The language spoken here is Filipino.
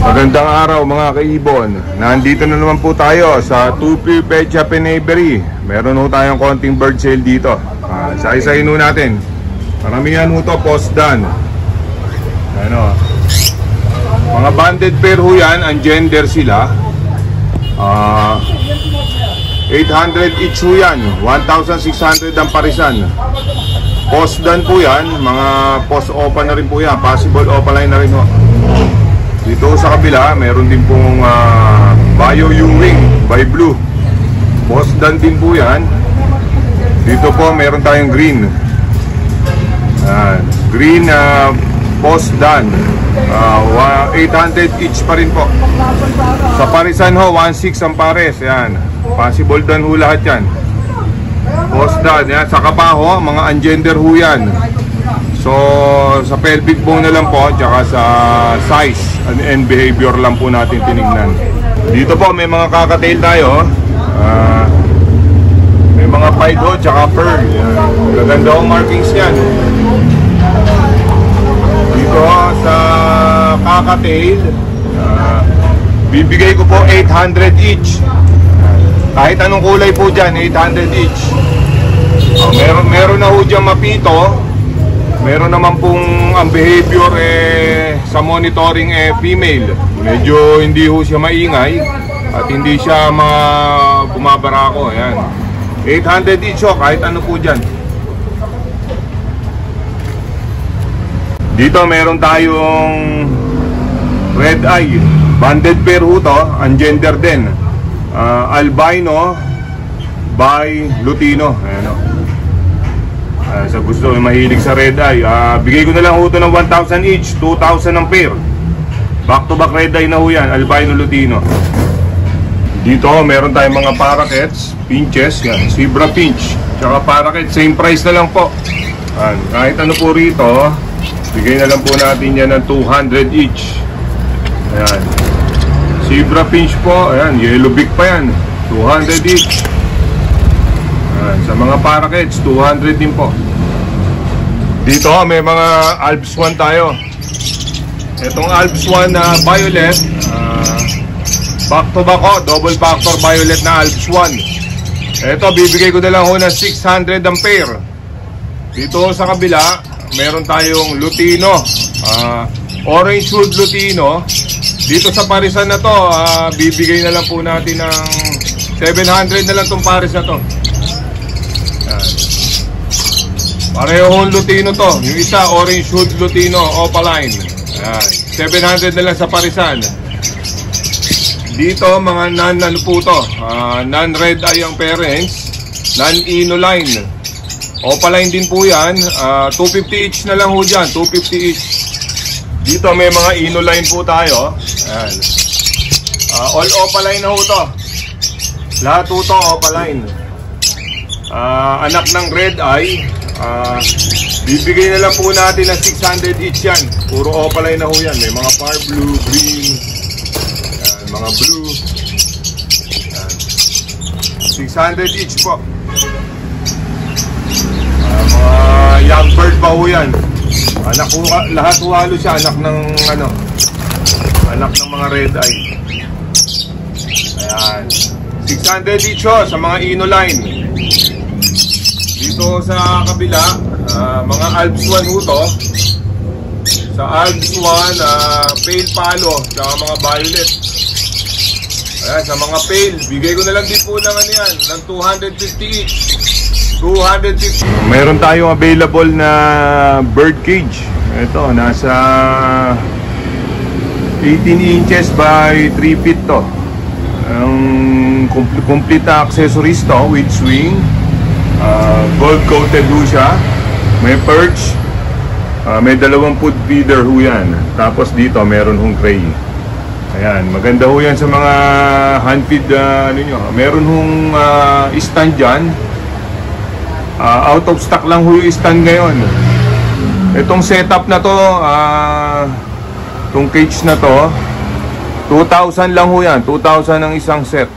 Magandang araw mga kaibon. Nandito na naman po tayo sa Tupi Pet Shop and Aviary. Meron ho tayong konting bird sale dito. Isa-isahin ho natin. Maramihan ho to post done. Ano, mga banded pair ho yan. Ang gender sila 800 each ho yan. 1,600 ang parisan. Post done po yan. Mga post opa na rin po yan. Possible opa line na rin ho. Dito sa kabila, meron din pong Bio Ewing by Blue. Post done din po yan. Dito po meron tayong green. Green post done. 800 each pa rin po. Sa parisan ho, 1,600 ang pares. Yan. Possible done ho lahat yan. Post done. Yan. Sa kapaho, mga ungender ho yan. So, sa pelvic bone na lang po, tsaka sa size and behavior lang po natin tinignan. Dito po, may mga kakatail tayo. May mga pied ho, tsaka fur. Gaganda ho markings yan. Dito sa kakatail, bibigay ko po 800 each. Kahit anong kulay po dyan, 800 each. Meron na ho dyan mapito. Meron naman pong ang behavior sa monitoring female. Medyo hindi ho siya maingay at hindi siya bumabarako. Ayan. 800 each ho, kahit ano po dyan. Dito meron tayong red eye. Banded pair ho to, ang gender din. Albino by Lutino. Ayan o. Sa gusto mahilig sa red eye, bigay ko na lang ho ito ng 1,000 each, 2,000 ang pair. Back to back red eye na ho yan, albino lutino. Dito meron tayong mga parakeets, pinches, yan, zebra pinch, tsaka parakeet, same price na lang po. Kahit ano po rito, bigay na lang po natin yan ng 200 each. Ayan. Zebra pinch po, ayan, yellow beak pa yan, 200 each. Sa mga parakeets, 200 din po. Dito may mga Alps 1 tayo. Itong Alps 1 na violet, back to back ho, double factor violet na Alps 1. Ito bibigay ko na lang ho ng 600 ang pair. Dito sa kabila meron tayong lutino, orange hood lutino. Dito sa parisan na to, bibigay na lang po natin ng 700 na lang tong paris na to. Pareho hong lutino to. Yung isa, orange hood lutino, opaline. Ayan. 700 na lang sa parisan. Dito, mga non-ano po to. Non-red eye ang parents. Non-inoline. Opaline din po yan. 250 each na lang ho dyan. 250 each. Dito, may mga inoline po tayo. Ayan. All opaline na ho to. Lahat po to, opaline. Anak ng red eye. Bibigay na lang po natin ng 600 each yan. Puro opaline na ho yan. May mga far blue, green, yan, mga blue. Yan. 600 each po. Mga young bird pa ho yan. Anak ho, lahat ho halo siya. Anak ng anak ng mga red eye. Ayan. 600 each ho sa mga inoline. Dito sa kabila, mga Alps 1 ho to. Sa Alps 1, pale palo, saka mga violet. Ayan, sa mga pale, bigay ko na lang din po ng ano yan, ng 250 each. 250. Meron tayong available na bird cage. Ito, nasa 18 inches by 3 feet to. Ang complete accessories to with swing. Gold coated ho siya. May perch. May dalawang food feeder ho yan. Tapos dito meron hong tray. Ayan, maganda ho yan sa mga hand feed. Meron hong stand dyan. Out of stock lang ho yung stand ngayon. Itong setup na to, itong cage na to, 2,000 lang ho yan. 2,000 ang isang set.